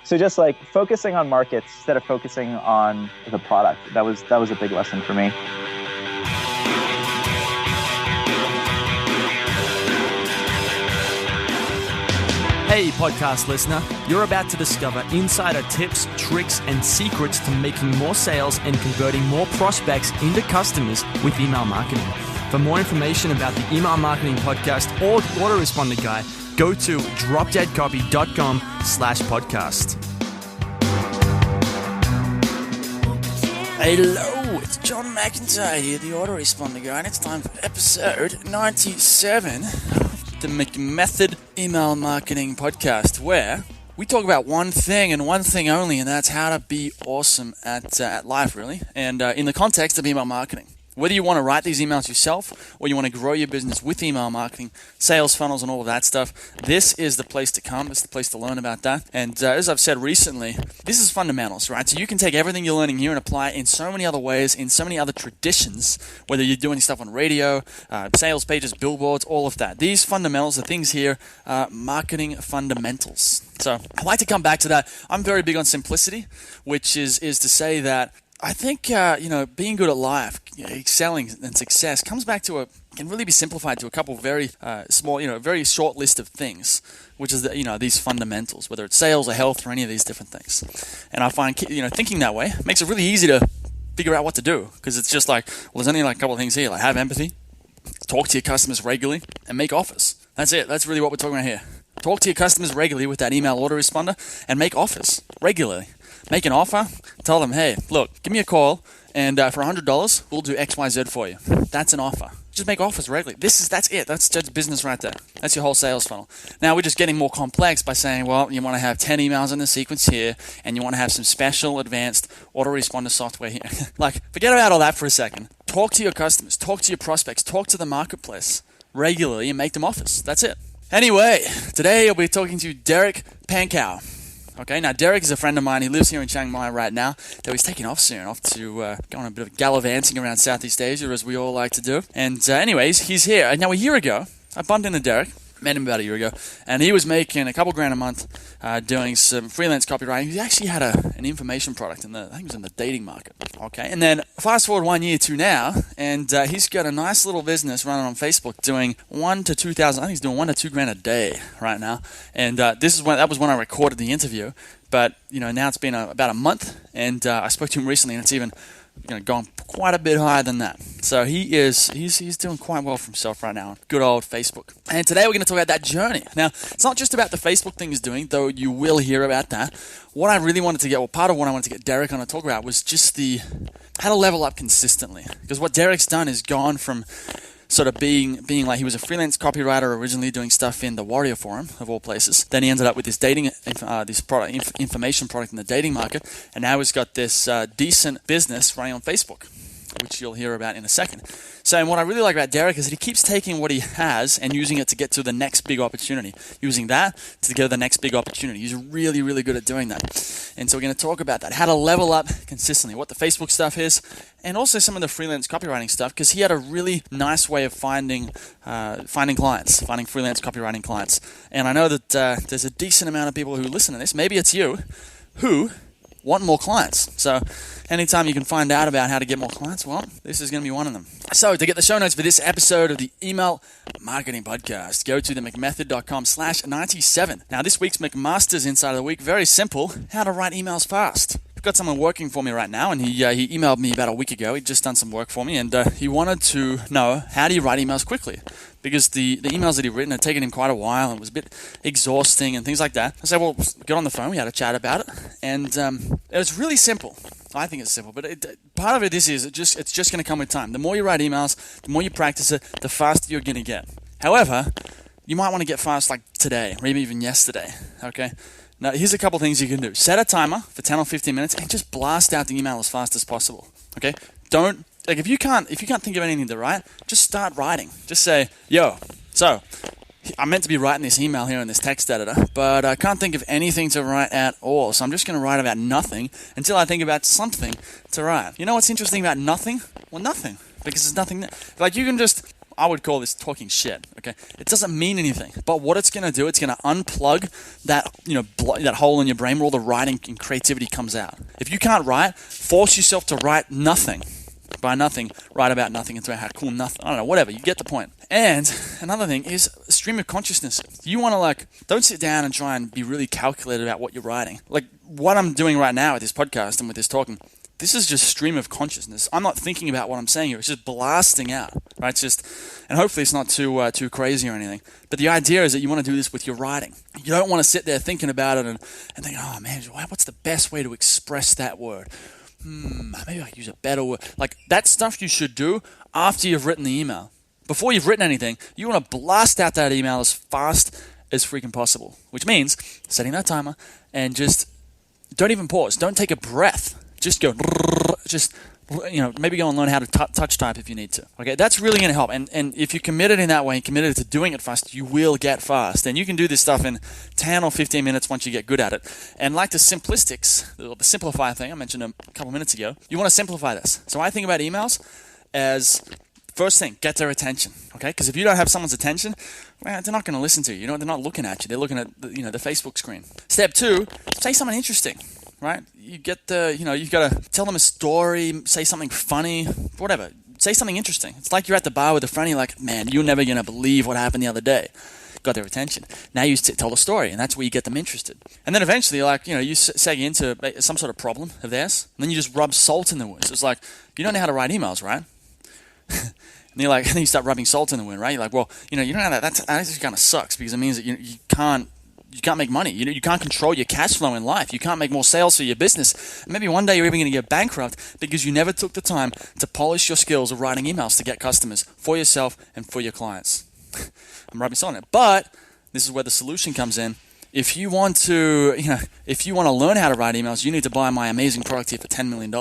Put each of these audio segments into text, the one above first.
So just like focusing on markets instead of focusing on the product. That was a big lesson for me. Hey, podcast listener, you're about to discover insider tips, tricks, and secrets to making more sales and converting more prospects into customers with email marketing. For more information about the Email Marketing Podcast or the Autoresponder Guide, go to dropdeadcopy.com/podcast. Hello, it's John McIntyre here, the Autoresponder Guide. It's time for episode 97. The McMethod Email Marketing Podcast, where we talk about one thing and one thing only, and that's how to be awesome at life, really, and in the context of email marketing. Whether you want to write these emails yourself or you want to grow your business with email marketing, sales funnels, and all of that stuff, this is the place to come. It's the place to learn about that. And as I've said recently, this is fundamentals, right? So you can take everything you're learning here and apply it in so many other ways, in so many other traditions, whether you're doing stuff on radio, sales pages, billboards, all of that. These fundamentals, the things here, are marketing fundamentals. So I like to come back to that. I'm very big on simplicity, which is to say that I think, being good at life, excelling and success comes back to can really be simplified to a couple of very small, very short list of things, which is, these fundamentals, whether it's sales or health or any of these different things. And I find, thinking that way makes it really easy to figure out what to do, because it's just like, well, there's only like a couple of things here, like have empathy, talk to your customers regularly, and make offers. That's it. That's really what we're talking about here. Talk to your customers regularly with that email autoresponder and make offers regularly. Make an offer, tell them, hey, look, give me a call, and for $100, we'll do X, Y, Z for you. That's an offer. Just make offers regularly. That's it. That's just business right there. That's your whole sales funnel. Now we're just getting more complex by saying, well, you want to have 10 emails in the sequence here, and you want to have some special advanced autoresponder software here. Like, forget about all that for a second. Talk to your customers, talk to your prospects, talk to the marketplace regularly, and make them offers. That's it. Anyway, today I'll be talking to Derek Pankaew. Okay, now Derek is a friend of mine. He lives here in Chiang Mai right now, though he's taking off soon, off to go on a bit of gallivanting around Southeast Asia, as we all like to do. And anyways, he's here. Now, a year ago, I bumped into Derek, met him about a year ago, and he was making a couple grand a month doing some freelance copywriting. He actually had an information product I think it was in the dating market. Okay, and then fast forward 1 year to now, and he's got a nice little business running on Facebook doing $1,000 to $2,000. I think he's doing $1,000 to $2,000 a day right now. And that was when I recorded the interview. But now it's been about a month, and I spoke to him recently, and it's even gone quite a bit higher than that. So he's doing quite well for himself right now on good old Facebook. And today we're going to talk about that journey. Now, it's not just about the Facebook thing he's doing, though you will hear about that. What I really wanted to get, part of what I wanted to get Derek on to talk about was just how to level up consistently. Because what Derek's done is gone from sort of being like, he was a freelance copywriter originally doing stuff in the Warrior Forum of all places. Then he ended up with this information product in the dating market, and now he's got this decent business running on Facebook, which you'll hear about in a second. So, and what I really like about Derek is that he keeps taking what he has and using it to get to the next big opportunity. Using that to get to the next big opportunity. He's really, really good at doing that. And so we're going to talk about that, how to level up consistently, what the Facebook stuff is, and also some of the freelance copywriting stuff, because he had a really nice way of finding clients, finding freelance copywriting clients. And I know that there's a decent amount of people who listen to this, maybe it's you, who want more clients. So anytime you can find out about how to get more clients, well, this is going to be one of them. So to get the show notes for this episode of the Email Marketing Podcast, go to themcmethod.com/97. Now, this week's McMaster's Insight of the Week, very simple, how to write emails fast. I've got someone working for me right now, and he emailed me about a week ago. He'd just done some work for me, and he wanted to know, how do you write emails quickly? Because the emails that he'd written had taken him quite a while, and it was a bit exhausting and things like that. I said, well, get on the phone. We had a chat about it, and it was really simple. I think it's simple, but part of it is it's just going to come with time. The more you write emails, the more you practice it, the faster you're going to get. However, you might want to get fast like today, or maybe even yesterday, okay? Now, here's a couple things you can do. Set a timer for 10 or 15 minutes and just blast out the email as fast as possible, okay? If you can't think of anything to write, just start writing. Just say, so I'm meant to be writing this email here in this text editor, but I can't think of anything to write at all, so I'm just going to write about nothing until I think about something to write. You know what's interesting about nothing? Well, nothing, because there's nothing there. Like, you can just I would call this talking shit. Okay, it doesn't mean anything. But what it's going to do, it's going to unplug that that hole in your brain where all the writing and creativity comes out. If you can't write, force yourself to write nothing. By nothing, write about nothing and throw out cool nothing. I don't know, whatever. You get the point. And another thing is stream of consciousness. You want to don't sit down and try and be really calculated about what you're writing. Like what I'm doing right now with this podcast and with this talking. This is just stream of consciousness. I'm not thinking about what I'm saying here. It's just blasting out, right? It's just, and hopefully it's not too crazy or anything. But the idea is that you want to do this with your writing. You don't want to sit there thinking about it and think, oh man, what's the best way to express that word? Maybe I could use a better word. Like that stuff you should do after you've written the email. Before you've written anything, you want to blast out that email as fast as freaking possible. Which means setting that timer and just don't even pause. Don't take a breath. Just go, maybe go and learn how to touch type if you need to. Okay, that's really going to help. And if you're committed in that way and committed to doing it fast, you will get fast. And you can do this stuff in 10 or 15 minutes once you get good at it. And like the simplistics, the simplify thing I mentioned a couple minutes ago, you want to simplify this. So I think about emails as first thing, get their attention. Okay, because if you don't have someone's attention, well, they're not going to listen to you. They're not looking at you. They're looking at the Facebook screen. Step 2, say something interesting. Right? You get you've got to tell them a story, say something funny, whatever. Say something interesting. It's like you're at the bar with a friend, you're like, man, you're never going to believe what happened the other day. Got their attention. Now you tell the story, and that's where you get them interested. And then eventually, you seg into some sort of problem of theirs, and then you just rub salt in the wound. So it's like, you don't know how to write emails, right? And you're like, and then you start rubbing salt in the wound, right? You're like, well, you don't know how that actually kind of sucks because it means that you can't make money. You can't control your cash flow in life. You can't make more sales for your business. Maybe one day you're even going to get bankrupt because you never took the time to polish your skills of writing emails to get customers for yourself and for your clients. I'm rubbing salt on it. But this is where the solution comes in. If you want to learn how to write emails, you need to buy my amazing product here for $10 million.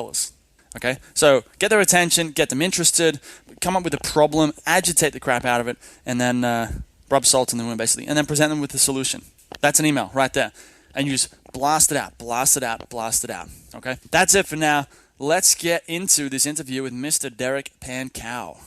Okay? So get their attention, get them interested, come up with a problem, agitate the crap out of it, and then rub salt in the wound basically, and then present them with the solution. That's an email right there. And you just blast it out, blast it out, blast it out. Okay? That's it for now. Let's get into this interview with Mr. Derek Pankaew.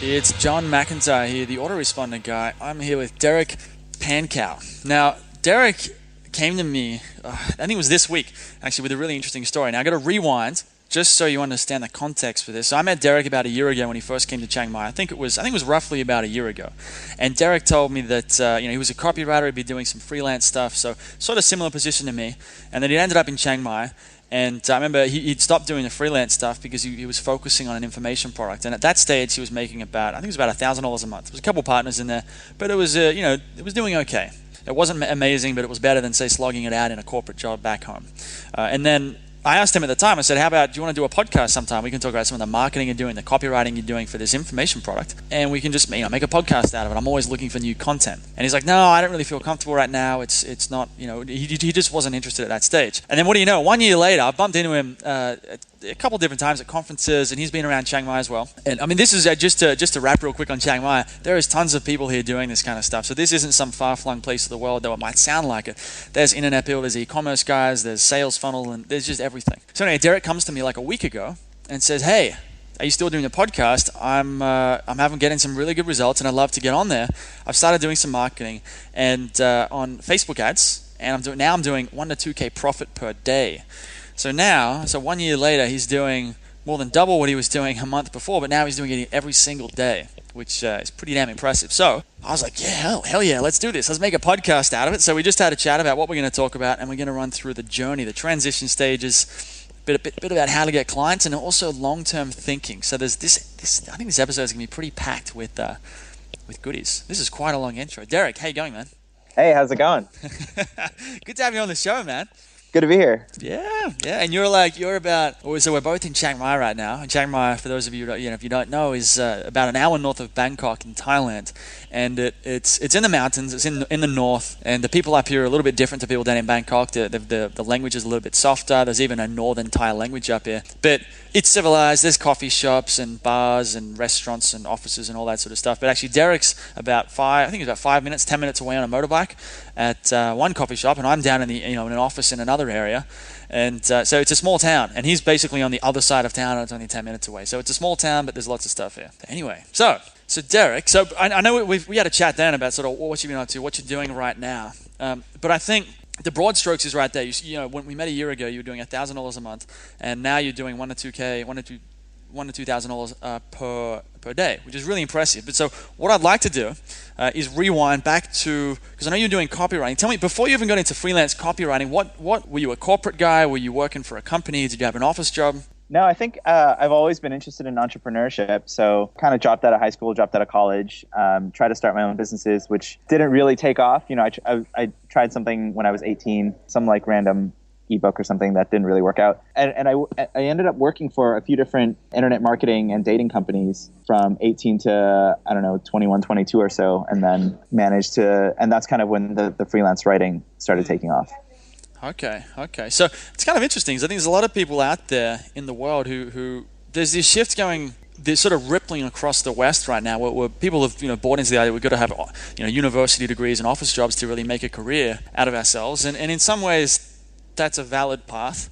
It's John McIntyre here, the autoresponder guy. I'm here with Derek Pankaew. Now, Derek came to me, I think it was this week, actually, with a really interesting story. Now, I've got to rewind just so you understand the context for this. So I met Derek about a year ago when he first came to Chiang Mai. I think it was roughly about a year ago. And Derek told me that he was a copywriter, he'd be doing some freelance stuff, so sort of similar position to me. And then he ended up in Chiang Mai. And I remember he'd stopped doing the freelance stuff because he was focusing on an information product. And at that stage, he was making about $1,000 a month. There was a couple partners in there, but it was it was doing okay. It wasn't amazing, but it was better than say slogging it out in a corporate job back home. And then I asked him at the time, I said, how about, do you want to do a podcast sometime? We can talk about some of the marketing you're doing, the copywriting you're doing for this information product, and we can just make a podcast out of it. I'm always looking for new content. And he's like, no, I don't really feel comfortable right now. It's not, he just wasn't interested at that stage. And then what do you know, 1 year later, I bumped into him a couple different times at conferences, and he's been around Chiang Mai as well. And I mean, this is just to wrap real quick on Chiang Mai, there is tons of people here doing this kind of stuff. So this isn't some far-flung place of the world, though it might sound like it. There's internet people, there's e-commerce guys, there's sales funnel, and there's just everything. So anyway, Derek comes to me like a week ago and says, hey, are you still doing the podcast? I'm getting some really good results, and I'd love to get on there. I've started doing some marketing and on Facebook ads, and I'm doing 1 to 2K profit per day. So 1 year later, he's doing more than double what he was doing a month before, but now he's doing it every single day, which is pretty damn impressive. So I was like, yeah, hell yeah, let's do this. Let's make a podcast out of it. So we just had a chat about what we're going to talk about, and we're going to run through the journey, the transition stages, bit about how to get clients, and also long-term thinking. So there's this. I think this episode is going to be pretty packed with goodies. This is quite a long intro. Derek, how you going, man? Hey, how's it going? Good to have you on the show, man. Good to be here. Yeah. And so we're both in Chiang Mai right now. And Chiang Mai, for those of you if you don't know, is about an hour north of Bangkok in Thailand. and it's in the mountains. It's in the north, and the people up here are a little bit different to people down in Bangkok. The language is a little bit softer. There's even a northern Thai language up here, but it's civilized. There's coffee shops and bars and restaurants and offices and all that sort of stuff. But actually, Derek's about 5 minutes, 10 minutes away on a motorbike at one coffee shop, and I'm down in in an office in another area. And so it's a small town, and he's basically on the other side of town, and it's only 10 minutes away. So it's a small town, but there's lots of stuff here. Anyway, so Derek, I know we had a chat then about sort of what you've been up to, what you're doing right now. But I think the broad strokes is right there. You know, when we met a year ago, you were doing $1,000 a month, and now you're doing $1,000 to $2,000 per day, which is really impressive. But so what I'd like to do is rewind back to, because I know you're doing copywriting. Tell me, before you even got into freelance copywriting, what were you, a corporate guy? Were you working for a company? Did you have an office job? No, I think I've always been interested in entrepreneurship. So kind of dropped out of high school, dropped out of college, tried to start my own businesses, which didn't really take off. You know, I tried something when I was 18, some like random ebook or something that didn't really work out. And I ended up working for a few different internet marketing and dating companies from 18 to, 21, 22 or so, and then managed to, and that's kind of when the freelance writing started taking off. Okay. So it's kind of interesting because I think there's a lot of people out there in the world who there's this shift going, there's sort of rippling across the West right now where people have bought into the idea we've got to have university degrees and office jobs to really make a career out of ourselves. And in some ways that's a valid path,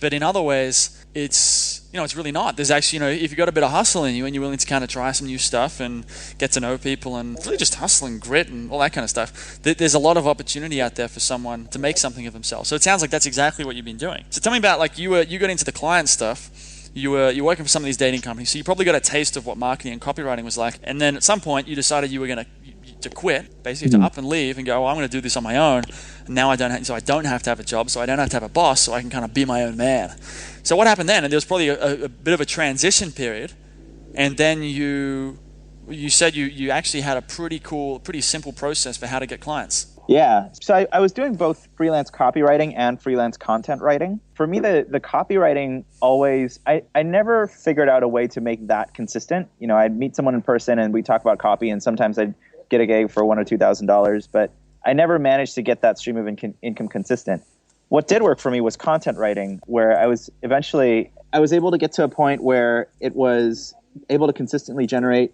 but in other ways it's really not. There's actually, if you've got a bit of hustle in you and you're willing to kind of try some new stuff and get to know people and really just hustle and grit and all that kind of stuff, there's a lot of opportunity out there for someone to make something of themselves. So it sounds like that's exactly what you've been doing. So tell me about, like, you got into the client stuff. You're working for some of these dating companies, so you probably got a taste of what marketing and copywriting was like. And then at some point you decided you were going to quit, basically to up and leave and go, I'm going to do this on my own. And now I don't have to have a job, so I don't have to have a boss, so I can kind of be my own man. So what happened then? And there was probably a bit of a transition period, and then you said you actually had a pretty simple process for how to get clients. Yeah. So I was doing both freelance copywriting and freelance content writing. For me, the copywriting always, I never figured out a way to make that consistent. I'd meet someone in person and we'd talk about copy, and sometimes I'd get a gig for $1,000 or $2,000, but I never managed to get that stream of income consistent. What did work for me was content writing, where I was able to get to a point where it was able to consistently generate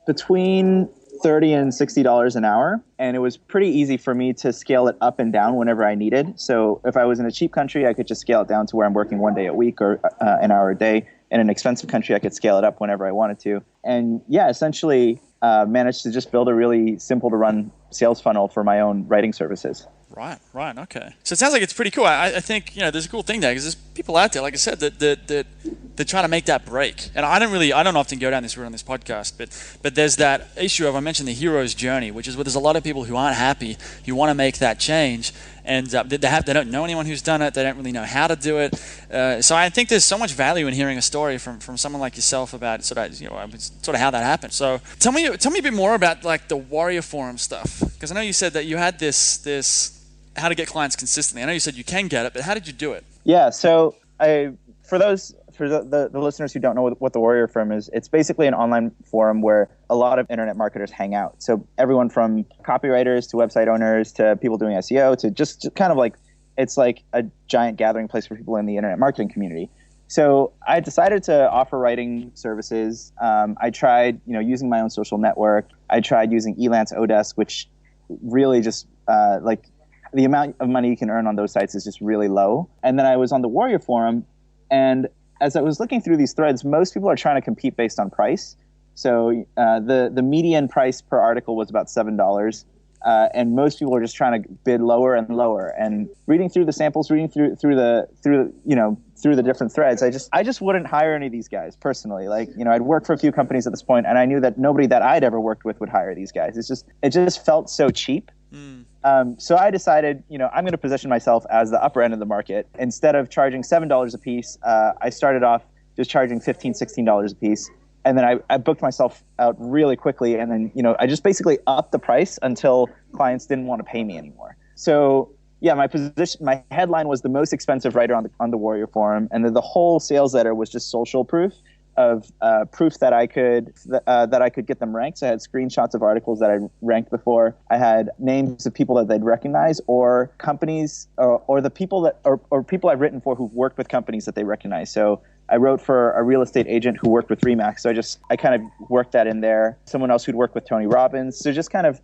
between $30 and $60 an hour. And it was pretty easy for me to scale it up and down whenever I needed. So if I was in a cheap country, I could just scale it down to where I'm working 1 day a week or an hour a day. In an expensive country, I could scale it up whenever I wanted to. And essentially managed to just build a really simple to run sales funnel for my own writing services. Right. Okay. So it sounds like it's pretty cool. I think, there's a cool thing there because there's people out there, like I said, that they're trying to make that break. And I don't often go down this route on this podcast, but there's that issue of, I mentioned the hero's journey, which is where there's a lot of people who aren't happy, who want to make that change. And they don't know anyone who's done it. They don't really know how to do it. So I think there's so much value in hearing a story from someone like yourself about sort of how that happened. So tell me a bit more about, like, the Warrior Forum stuff, because I know you said that you had this how to get clients consistently. I know you said you can get it, but how did you do it? Yeah, so for the listeners who don't know what the Warrior Forum is, it's basically an online forum where a lot of internet marketers hang out. So everyone from copywriters to website owners to people doing SEO to just kind of like, it's like a giant gathering place for people in the internet marketing community. So I decided to offer writing services. I tried, using my own social network. I tried using Elance Odesk, which really just the amount of money you can earn on those sites is just really low. And then I was on the Warrior Forum, and as I was looking through these threads, most people are trying to compete based on price. So the median price per article was about $7, and most people are just trying to bid lower and lower. And reading through the samples, reading through the different threads, I just wouldn't hire any of these guys personally. Like, I'd worked for a few companies at this point, and I knew that nobody that I'd ever worked with would hire these guys. It just felt so cheap. So I decided, I'm going to position myself as the upper end of the market. Instead of charging $7 a piece, I started off just charging $15, $16 a piece. And then I booked myself out really quickly. And then, I just basically upped the price until clients didn't want to pay me anymore. So yeah, my headline was the most expensive writer on the Warrior Forum. And then the whole sales letter was just social proof of proof that I could get them ranked. So I had screenshots of articles that I ranked before. I had names of people that they'd recognize, or companies, or the people that or people I've written for who've worked with companies that they recognize. So I wrote for a real estate agent who worked with Remax. So I kind of worked that in there. Someone else who'd worked with Tony Robbins. So just kind of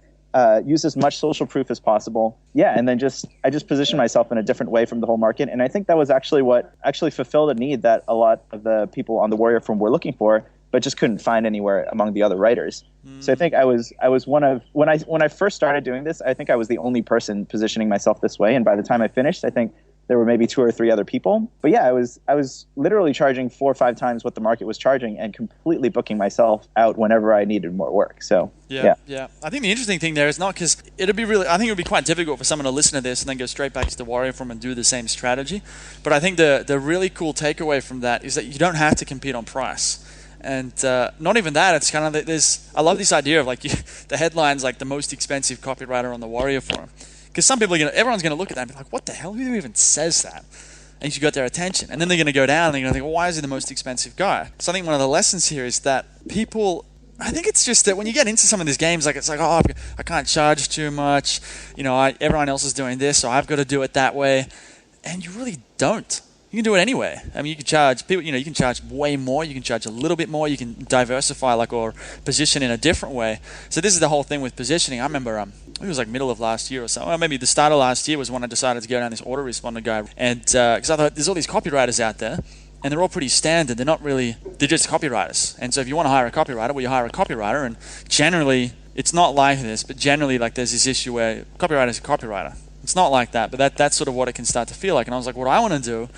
use as much social proof as possible. Yeah, and then I just positioned myself in a different way from the whole market. And I think that was actually what actually fulfilled a need that a lot of the people on the Warrior Forum were looking for, but just couldn't find anywhere among the other writers. So I think I was one of, when I first started doing this, I think I was the only person positioning myself this way. And by the time I finished, I think there were maybe 2 or 3 other people. But yeah, I was literally charging 4 or 5 times what the market was charging and completely booking myself out whenever I needed more work. So yeah. I think the interesting thing there is not because I think it would be quite difficult for someone to listen to this and then go straight back to the Warrior Forum and do the same strategy. But I think the really cool takeaway from that is that you don't have to compete on price. And not even that, it's kind of, I love this idea of like the headlines, like the most expensive copywriter on the Warrior Forum. Because some people everyone's going to look at that and be like, what the hell? Who even says that? And you got their attention. And then they're going to go down and they're going to think, well, why is he the most expensive guy? So I think one of the lessons here is that people, I think it's just that when you get into some of these games, like it's like, oh, I can't charge too much. Everyone else is doing this, so I've got to do it that way. And you really don't. You can do it anyway. I mean, you can charge people. You can charge way more. You can charge a little bit more. You can diversify, or position in a different way. So this is the whole thing with positioning. I remember, it was like middle of last year or so. Well, maybe the start of last year was when I decided to go down this autoresponder guy, and because I thought there's all these copywriters out there, and they're all pretty standard. They're just copywriters. And so if you want to hire a copywriter, well, you hire a copywriter. And generally, it's not like this. But generally, there's this issue where copywriter's a copywriter. It's not like that, but that's sort of what it can start to feel like. And I was like, what I want to do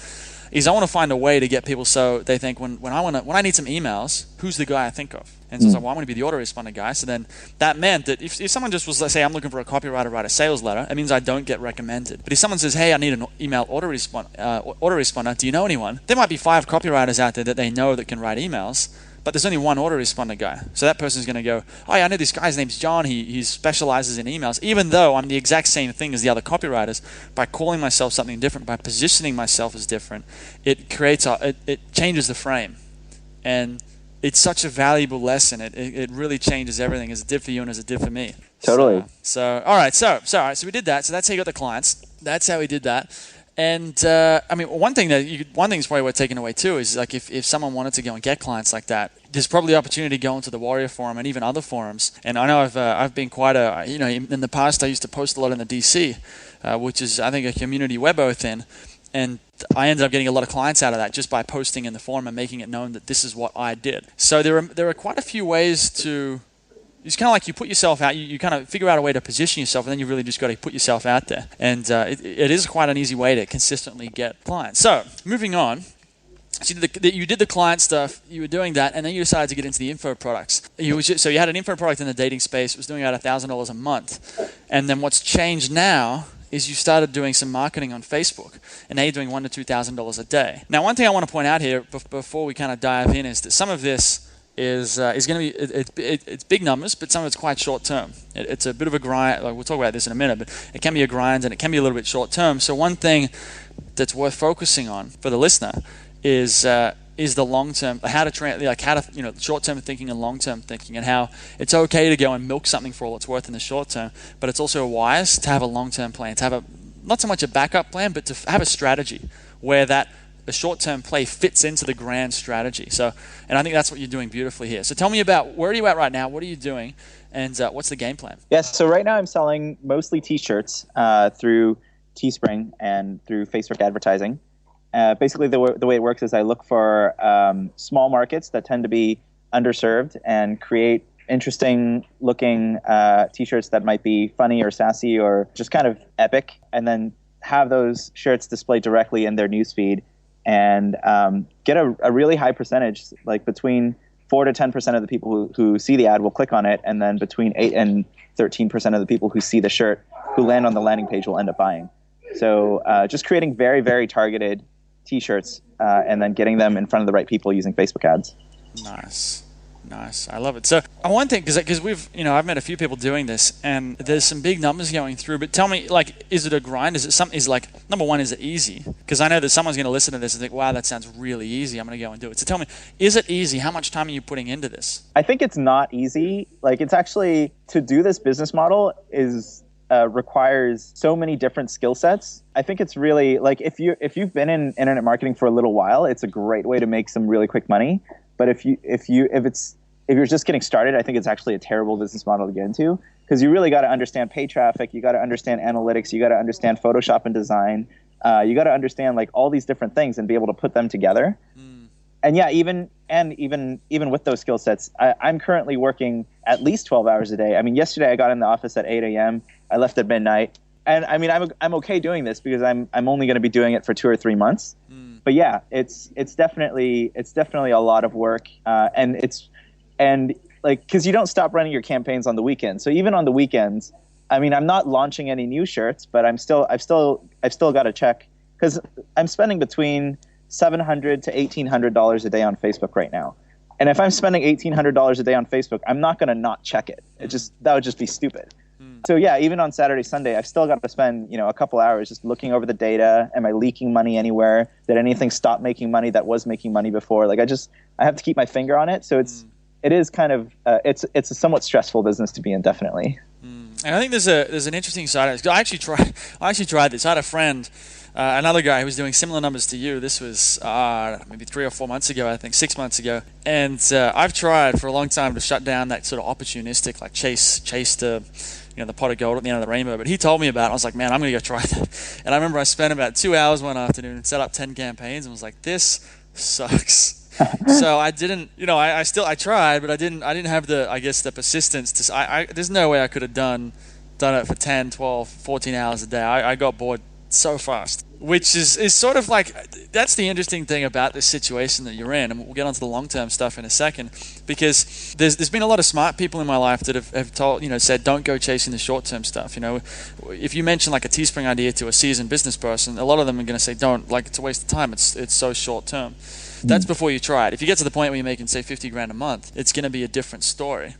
is I want to find a way to get people so they think when I need some emails, who's the guy I think of? And so I was like, well, I want to be the autoresponder guy. So then that meant that if someone just was, let's say, I'm looking for a copywriter to write a sales letter, it means I don't get recommended. But if someone says, hey, I need an email autoresponder, do you know anyone? There might be 5 copywriters out there that they know that can write emails, but there's only one autoresponder guy. So that person's going to go, oh yeah, I know this guy's name's John. He specializes in emails. Even though I'm the exact same thing as the other copywriters, by calling myself something different, by positioning myself as different, it changes the frame. And it's such a valuable lesson. It really changes everything, as it did for you and as it did for me. Totally. So all right. So we did that. So that's how you got the clients. That's how we did that. And I mean, one thing is probably worth taking away too is like if someone wanted to go and get clients like that, there's probably the opportunity to go into the Warrior Forum and even other forums. And I know I've been quite in the past I used to post a lot in the DC, which is I think a community we're both in, and I ended up getting a lot of clients out of that just by posting in the forum and making it known that this is what I did. So there are quite a few ways to. It's kind of like you put yourself out, you kind of figure out a way to position yourself, and then you really just got to put yourself out there. And it is quite an easy way to consistently get clients. So, moving on, so you did the client stuff, you were doing that, and then you decided to get into the info products. So you had an info product in the dating space, it was doing about $1,000 a month. And then what's changed now is you started doing some marketing on Facebook, and now you're doing $1,000 to $2,000 a day. Now, one thing I want to point out here before we kind of dive in is that some of this is going to be it's big numbers, but some of it's quite short term. It's a bit of a grind. We'll talk about this in a minute, but it can be a grind and it can be a little bit short term. So one thing that's worth focusing on for the listener is the long term, short term thinking and long term thinking, and how it's okay to go and milk something for all it's worth in the short term, but it's also wise to have a long term plan, to have not so much a backup plan, but to have a strategy where the short-term play fits into the grand strategy. So, and I think that's what you're doing beautifully here. So tell me about, where are you at right now? What are you doing? And what's the game plan? Yes, so right now I'm selling mostly T-shirts through Teespring and through Facebook advertising. Basically, the way it works is I look for small markets that tend to be underserved and create interesting-looking T-shirts that might be funny or sassy or just kind of epic, and then have those shirts displayed directly in their newsfeed, and get a really high percentage, like between 4 to 10% of the people who see the ad will click on it, and then between 8 and 13% of the people who see the shirt, who land on the landing page, will end up buying. So just creating very, very targeted T-shirts and then getting them in front of the right people using Facebook ads. Nice. Nice. I love it. So I one thing, because we've, I've met a few people doing this, and there's some big numbers going through. But tell me, like, is it a grind? Is it something? Is like, number one, is it easy? Because I know that someone's going to listen to this and think, wow, that sounds really easy. I'm going to go and do it. So tell me, is it easy? How much time are you putting into this? I think it's not easy. Like, it's actually, to do this business model is requires so many different skill sets. I think it's really like, if you've been in internet marketing for a little while, it's a great way to make some really quick money. But if you're just getting started, I think it's actually a terrible business model to get into, because you really got to understand paid traffic, you got to understand analytics, you got to understand Photoshop and design, you got to understand like all these different things and be able to put them together. And yeah, even with those skill sets, I'm currently working at least 12 hours a day. I mean, yesterday I got in the office at 8 a.m. I left at midnight, and I mean, I'm okay doing this because I'm only going to be doing it for 2 or 3 months. But yeah, it's definitely a lot of work, and like, because you don't stop running your campaigns on the weekends. So even on the weekends, I mean, I'm not launching any new shirts, but I've still got to check, because I'm spending between $700 to $1,800 a day on Facebook right now. And if I'm spending $1,800 a day on Facebook, I'm not going to not check it. That would just be stupid. So yeah, even on Saturday, Sunday, I've still got to spend, a couple hours just looking over the data. Am I leaking money anywhere? Did anything stop making money that was making money before? Like, I have to keep my finger on it. So it is kind of, it's a somewhat stressful business to be in, definitely. And I think there's an interesting side of it. I actually tried this. I had a friend, another guy who was doing similar numbers to you. This was maybe 3 or 4 months ago, I think, 6 months ago. And I've tried for a long time to shut down that sort of opportunistic, like chase the pot of gold at the end of the rainbow. But he told me about it. I was like, man, I'm going to go try that. And I remember I spent about 2 hours one afternoon and set up 10 campaigns and was like, this sucks. So I didn't, I tried, but I didn't have the persistence to, there's no way I could have done it for 10, 12, 14 hours a day. I got bored so fast, which is sort of like, that's the interesting thing about this situation that you're in. And we'll get onto the long-term stuff in a second, because there's been a lot of smart people in my life that have told, said, don't go chasing the short-term stuff. If you mention like a Teespring idea to a seasoned business person, a lot of them are going to say, don't, like, it's a waste of time. It's so short-term. That's before you try it. If you get to the point where you're making, say, $50,000 a month, it's going to be a different story.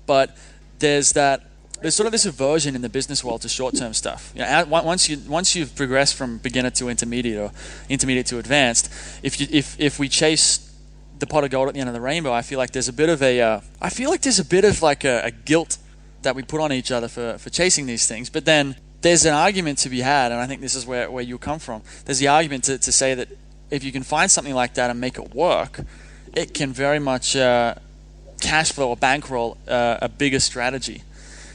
But there's sort of this aversion in the business world to short-term stuff. Once you've progressed from beginner to intermediate or intermediate to advanced, if we chase the pot of gold at the end of the rainbow, I feel like there's a bit of a guilt that we put on each other for chasing these things. But then there's an argument to be had, and I think this is where you come from. There's the argument to say that if you can find something like that and make it work, it can very much cash flow or bankroll a bigger strategy.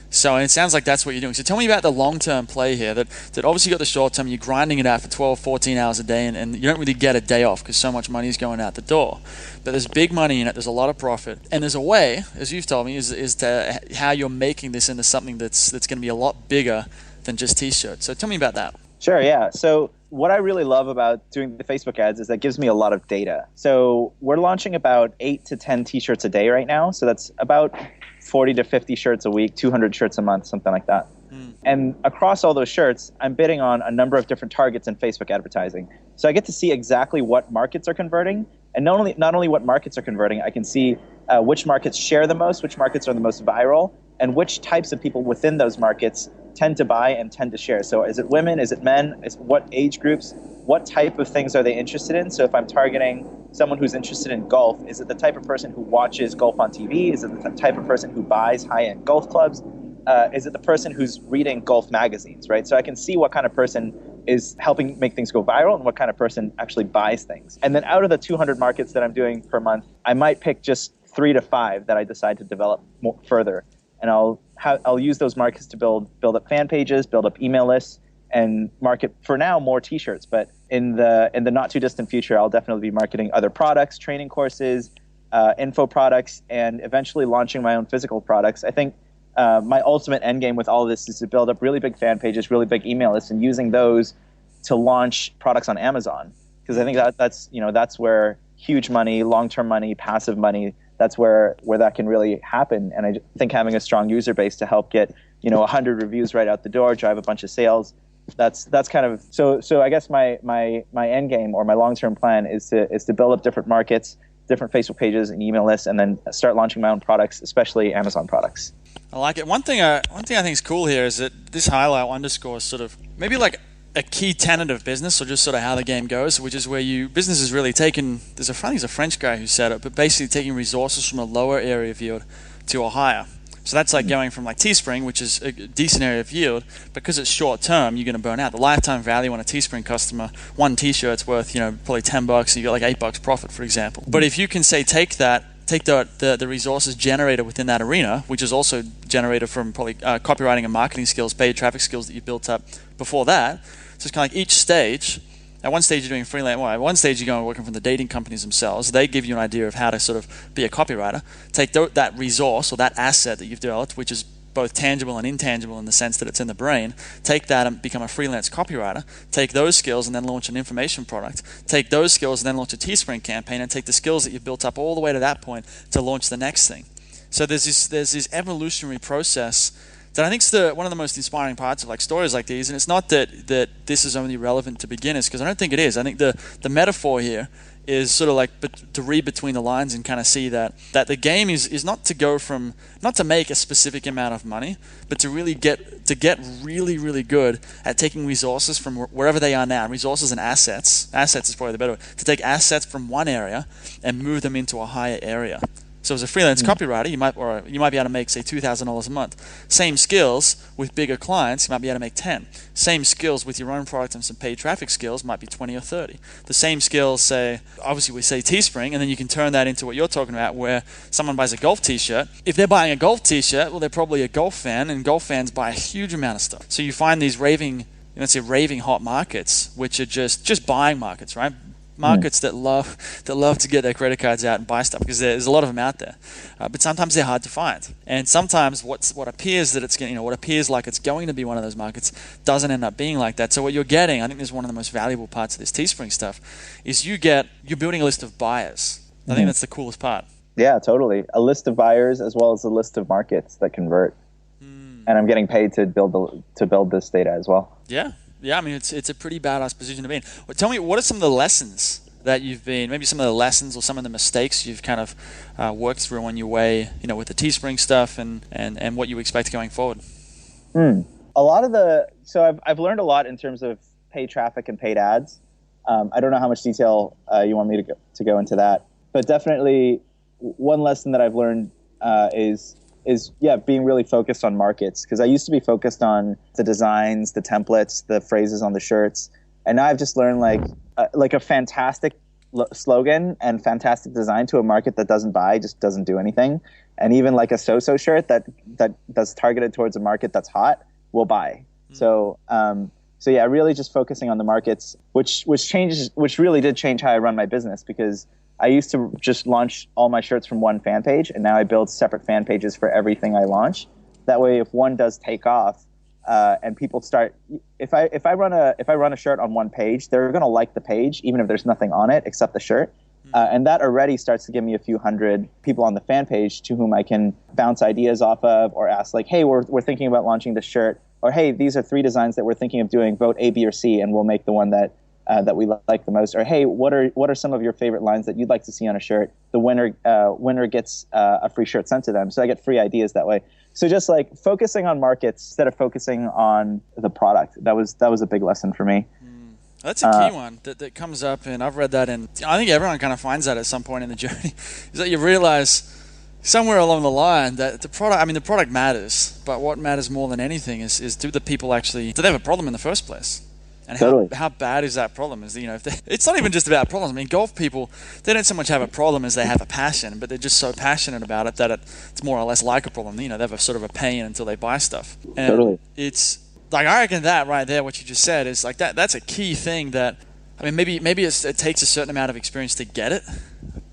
So it sounds like that's what you're doing. So tell me about the long-term play here, that obviously you got the short-term, you're grinding it out for 12, 14 hours a day, and you don't really get a day off because so much money is going out the door. But there's big money in it, there's a lot of profit. And there's a way, as you've told me, is to how you're making this into something that's going to be a lot bigger than just T-shirts. So tell me about that. Sure, yeah. So what I really love about doing the Facebook ads is that gives me a lot of data. So we're launching about 8 to 10 T-shirts a day right now. So that's about 40 to 50 shirts a week, 200 shirts a month, something like that. And across all those shirts, I'm bidding on a number of different targets in Facebook advertising. So I get to see exactly what markets are converting. And not only what markets are converting, I can see which markets share the most, which markets are the most viral, and which types of people within those markets tend to buy and tend to share. So is it women? Is it men? What age groups? What type of things are they interested in? So if I'm targeting someone who's interested in golf, is it the type of person who watches golf on TV? Is it the type of person who buys high-end golf clubs? Is it the person who's reading golf magazines, right? So I can see what kind of person is helping make things go viral and what kind of person actually buys things. And then out of the 200 markets that I'm doing per month, I might pick just 3 to 5 that I decide to develop more further. And I'll use those markets to build up fan pages, build up email lists, and market, for now, more T-shirts. But in the not too distant future, I'll definitely be marketing other products, training courses, info products, and eventually launching my own physical products. I think my ultimate end game with all of this is to build up really big fan pages, really big email lists, and using those to launch products on Amazon. Because I think that's where huge money, long-term money, passive money, that's where that can really happen. And I think having a strong user base to help get 100 reviews right out the door, drive a bunch of sales, that's kind of so I guess my end game or my long-term plan is to build up different markets, different Facebook pages and email lists, and then start launching my own products, especially Amazon products. I like it. One thing I think is cool here is that this highlight underscores sort of maybe like a key tenet of business, or just sort of how the game goes, which is where business is really taking, I think there's a French guy who said it, but basically taking resources from a lower area of yield to a higher. So that's like going from like Teespring, which is a decent area of yield, because it's short term, you're going to burn out. The lifetime value on a Teespring customer, one t-shirt's worth, probably $10, and you got like $8 profit, for example. But if you can say take the resources generated within that arena, which is also generated from probably copywriting and marketing skills, paid traffic skills that you built up before that. So it's kind of like each stage. At one stage you're doing freelance. Well, at one stage you're going working from the dating companies themselves. They give you an idea of how to sort of be a copywriter. Take that resource or that asset that you've developed, which is both tangible and intangible in the sense that it's in the brain. Take that and become a freelance copywriter. Take those skills and then launch an information product. Take those skills and then launch a Teespring campaign, and take the skills that you've built up all the way to that point to launch the next thing. So there's this evolutionary process that I think is one of the most inspiring parts of like stories like these. And it's not that this is only relevant to beginners, because I don't think it is. I think the metaphor here is sort of like to read between the lines and kind of see that the game is not to make a specific amount of money, but to really get really, really good at taking resources from wherever they are now. Resources and assets is probably the better word. To take assets from one area and move them into a higher area. So as a freelance copywriter, you might be able to make, say, $2,000 a month. Same skills with bigger clients, you might be able to make 10. Same skills with your own product and some paid traffic skills might be 20 or 30. The same skills, say, obviously we say Teespring, and then you can turn that into what you're talking about, where someone buys a golf t-shirt. If they're buying a golf t-shirt, well, they're probably a golf fan, and golf fans buy a huge amount of stuff. So you find these raving hot markets, which are just buying markets, right? Markets that love to get their credit cards out and buy stuff, because there's a lot of them out there, but sometimes they're hard to find. And sometimes what appears like it's going to be one of those markets doesn't end up being like that. So what you're getting, I think, is one of the most valuable parts of this Teespring stuff, is you're building a list of buyers. I think that's the coolest part. Yeah, totally. A list of buyers as well as a list of markets that convert. And I'm getting paid to build this data as well. Yeah, I mean, it's a pretty badass position to be in. Well, tell me, what are some of the lessons that maybe some of the lessons or some of the mistakes you've kind of worked through on your way, with the Teespring stuff and what you expect going forward? A lot of so I've learned a lot in terms of paid traffic and paid ads. I don't know how much detail you want me to go into that, but definitely one lesson that I've learned is being really focused on markets, because I used to be focused on the designs, the templates, the phrases on the shirts, and now I've just learned like a fantastic slogan and fantastic design to a market that doesn't buy just doesn't do anything. And even like a so-so shirt that's targeted towards a market that's hot will buy. So really just focusing on the markets, which really did change how I run my business, because I used to just launch all my shirts from one fan page, and now I build separate fan pages for everything I launch. That way, if one does take off, and people start, if I run a shirt on one page, they're going to like the page even if there's nothing on it except the shirt, and that already starts to give me a few hundred people on the fan page to whom I can bounce ideas off of, or ask like, hey, we're thinking about launching this shirt, or hey, these are 3 designs that we're thinking of doing. Vote A, B, or C, and we'll make the one that we like the most. Or hey, what are some of your favorite lines that you'd like to see on a shirt? The winner gets a free shirt sent to them. So I get free ideas that way. So just like focusing on markets instead of focusing on the product. That was a big lesson for me. That's a key one that comes up, and I've read that, and I think everyone kind of finds that at some point in the journey, is that you realize somewhere along the line that the product matters, but what matters more than anything is do the people actually, do they have a problem in the first place? And totally. How bad is that problem? It's not even just about problems. I mean, golf people, they don't so much have a problem as they have a passion, but they're just so passionate about it that it's more or less like a problem. They have a sort of a pain until they buy stuff. And totally. It's like, I reckon that right there, what you just said, is like that's a key thing that, I mean, maybe it takes a certain amount of experience to get it,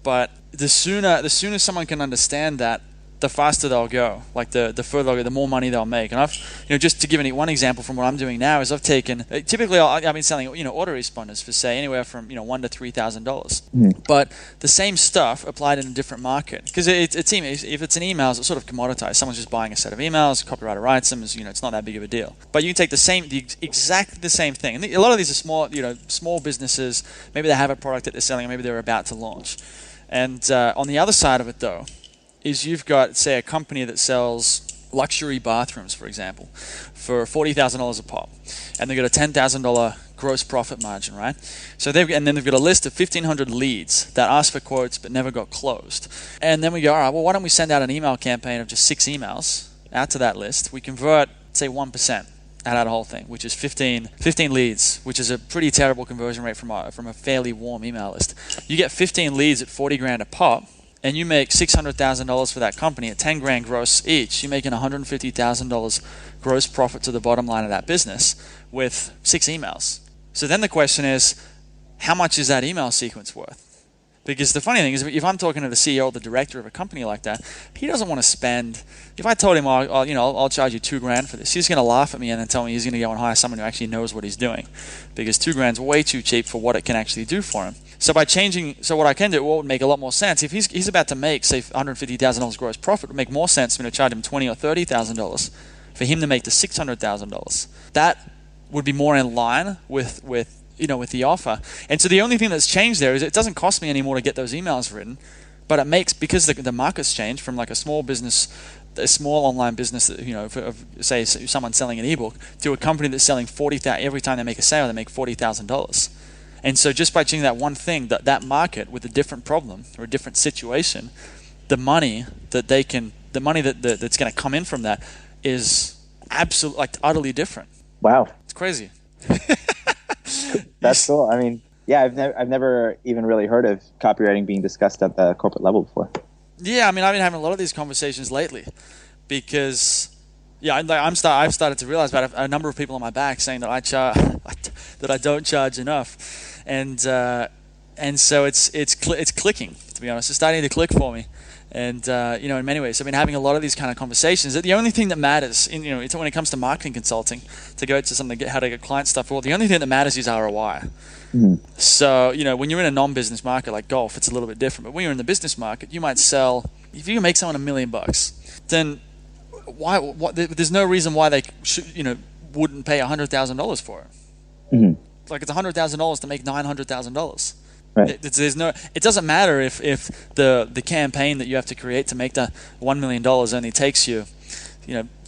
but the sooner someone can understand that, the faster they'll go. Like the further they'll go, the more money they'll make. And I've, just to give one example from what I'm doing now, is I've taken, typically I've been selling, autoresponders for say anywhere from, $1,000 to $3,000. But the same stuff applied in a different market. Because if it's an emails, it's sort of commoditized. Someone's just buying a set of emails, a copywriter writes them, it's not that big of a deal. But you can take exactly the same thing. And a lot of these are small businesses. Maybe they have a product that they're selling, or maybe they're about to launch. And on the other side of it, though, is you've got, say, a company that sells luxury bathrooms, for example, for $40,000 a pop, and they've got a $10,000 gross profit margin, right? So then they've got a list of 1,500 leads that asked for quotes but never got closed. And then we go, all right, well, why don't we send out an email campaign of just 6 emails out to that list? We convert, say, 1% out of the whole thing, which is 15 leads, which is a pretty terrible conversion rate from a fairly warm email list. You get 15 leads at 40 grand a pop, and you make $600,000 for that company at 10 grand gross each. You're making $150,000 gross profit to the bottom line of that business with 6 emails. So then the question is, how much is that email sequence worth? Because the funny thing is, if I'm talking to the CEO or the director of a company like that, he doesn't want to spend. If I told him, I'll charge you $2 grand for this, he's going to laugh at me and then tell me he's going to go and hire someone who actually knows what he's doing, because $2 grand's way too cheap for what it can actually do for him. So what I can do, what would make a lot more sense, if he's about to make, say, $150,000 gross profit, it would make more sense for me to charge him $20,000 or $30,000 for him to make the $600,000. That would be more in line with the offer. And so the only thing that's changed there is it doesn't cost me anymore to get those emails written, but it makes, because the market's changed from like a small online business that, say someone selling an ebook, to a company that's selling $40,000 every time they make a sale, they make $40,000. And so just by changing that one thing, that market with a different problem or a different situation, the money that's going to come in from that is absolutely, like, utterly different. Wow. It's crazy. That's cool. I mean, yeah, I've never even really heard of copywriting being discussed at the corporate level before. Yeah, I mean, I've been having a lot of these conversations lately because, I've started to realize about a number of people on my back saying that I don't charge enough, and so it's clicking. To be honest, it's starting to click for me. And in many ways, I've been having a lot of these kind of conversations. That the only thing that matters, it's when it comes to marketing consulting, to go to something, how to get client stuff. Well, the only thing that matters is ROI. Mm-hmm. So when you're in a non-business market like golf, it's a little bit different. But when you're in the business market, you might sell. If you can make someone $1 million, then why? There's no reason why they wouldn't pay $100,000 for it. Mm-hmm. Like, it's $100,000 to make $900,000. Right. It doesn't matter if the campaign that you have to create to make the $1 million only takes you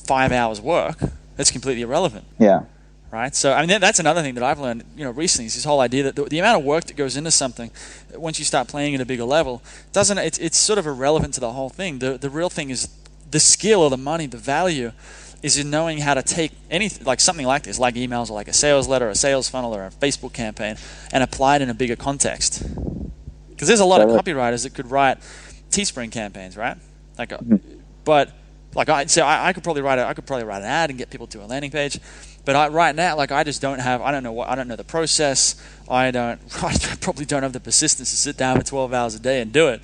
5 hours work. That's completely irrelevant. Yeah. Right. So I mean, that's another thing that I've learned recently, is this whole idea that the amount of work that goes into something, once you start playing at a bigger level, it's sort of irrelevant to the whole thing. The real thing is the skill or the money, the value is in knowing how to take anything, like something like this, like emails or like a sales letter, a sales funnel, or a Facebook campaign, and apply it in a bigger context. Because there's a lot of copywriters that could write Teespring campaigns, right? But like I could probably write an ad and get people to a landing page. But right now, I just don't know the process. I probably don't have the persistence to sit down for 12 hours a day and do it,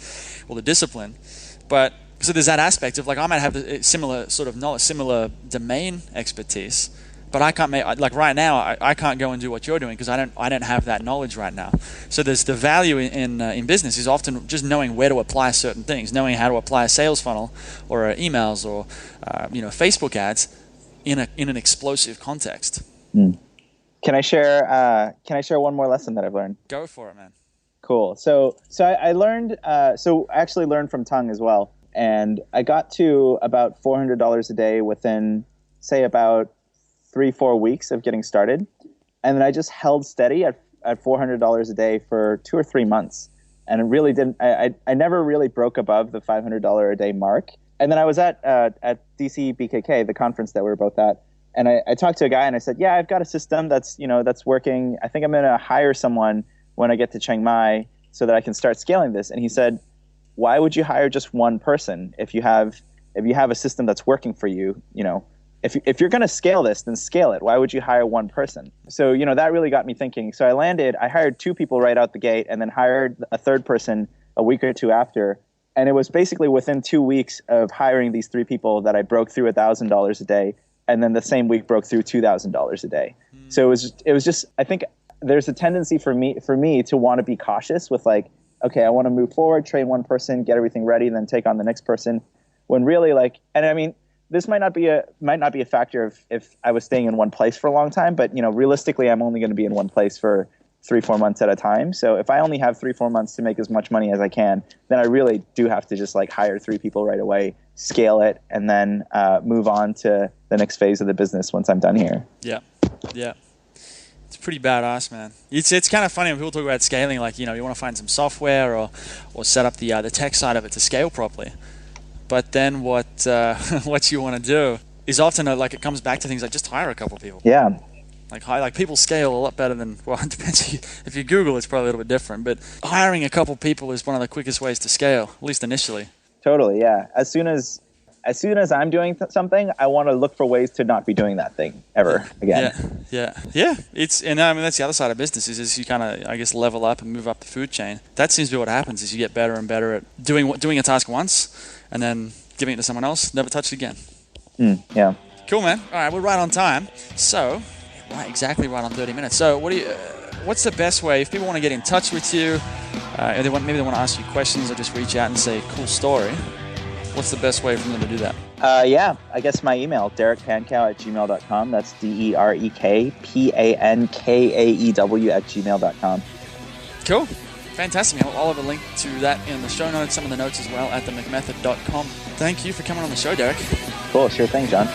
or the discipline. But so there's that aspect of, I might have the similar sort of knowledge, similar domain expertise, but I can't make, right now, I can't go and do what you're doing because I don't have that knowledge right now. So there's the value in business is often just knowing where to apply certain things, knowing how to apply a sales funnel or emails or Facebook ads in an explosive context. Mm. Can I share one more lesson that I've learned? Go for it, man. Cool. So I learned. So I actually learned from Tongue as well. And I got to about $400 a day within, say, about 3-4 weeks of getting started. And then I just held steady at $400 a day for 2 or 3 months. And it really didn't, I never really broke above the $500 a day mark. And then I was at DC BKK, the conference that we were both at. And I talked to a guy and I said, yeah, I've got a system that's working. I think I'm going to hire someone when I get to Chiang Mai so that I can start scaling this. And he said, why would you hire just one person if you have a system that's working for you? If you're going to scale this, then scale it. Why would you hire one person? So that really got me thinking. So I hired 2 people right out the gate, and then hired a third person a week or 2 after. And it was basically within 2 weeks of hiring these 3 people that I broke through $1,000 a day, and then the same week broke through $2,000 a day. So it was just I think there's a tendency for me to want to be cautious with okay, I want to move forward, train one person, get everything ready, and then take on the next person. When really and I mean, this might not be a factor if I was staying in one place for a long time, but realistically, I'm only going to be in one place for 3-4 months at a time. So if I only have 3-4 months to make as much money as I can, then I really do have to just like hire 3 people right away, scale it, and then move on to the next phase of the business once I'm done here. Yeah. It's pretty badass, man. It's kind of funny when people talk about scaling, like, you want to find some software or set up the tech side of it to scale properly. But then what you want to do is often it comes back to things like just hire a couple people. Yeah. Like people scale a lot better than, well, it depends. If you Google, it's probably a little bit different. But hiring a couple people is one of the quickest ways to scale, at least initially. Totally, yeah. As soon as I'm doing something, I want to look for ways to not be doing that thing ever again. Yeah. That's the other side of business is you kind of, I guess, level up and move up the food chain. That seems to be what happens is you get better and better at doing a task once and then giving it to someone else, never touch it again. Yeah. Cool, man. All right, we're right on time. So, exactly right on 30 minutes. So, what's the best way if people want to get in touch with you? Maybe they want to ask you questions or just reach out and say cool story. What's the best way for them to do that? I guess my email, derekpankaew@gmail.com. That's DEREKPANKAEW@gmail.com. Cool. Fantastic. I'll have a link to that in the show notes, some of the notes as well at themcmethod.com. Thank you for coming on the show, Derek. Cool. Sure thing, John.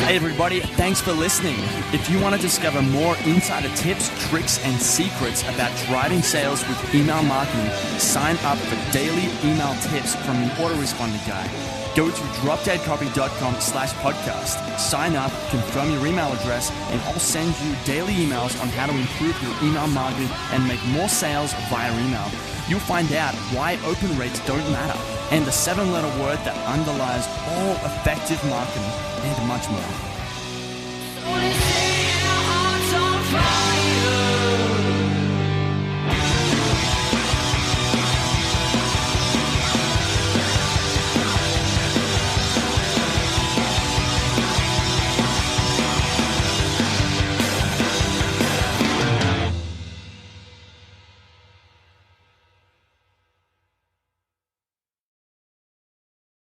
Hey everybody, thanks for listening. If you want to discover more insider tips, tricks, and secrets about driving sales with email marketing, sign up for daily email tips from the autoresponder guy. Go to dropdeadcopy.com/podcast. Sign up, confirm your email address, and I'll send you daily emails on how to improve your email marketing and make more sales via email. You'll find out why open rates don't matter and the 7-letter word that underlies all effective marketing and much more.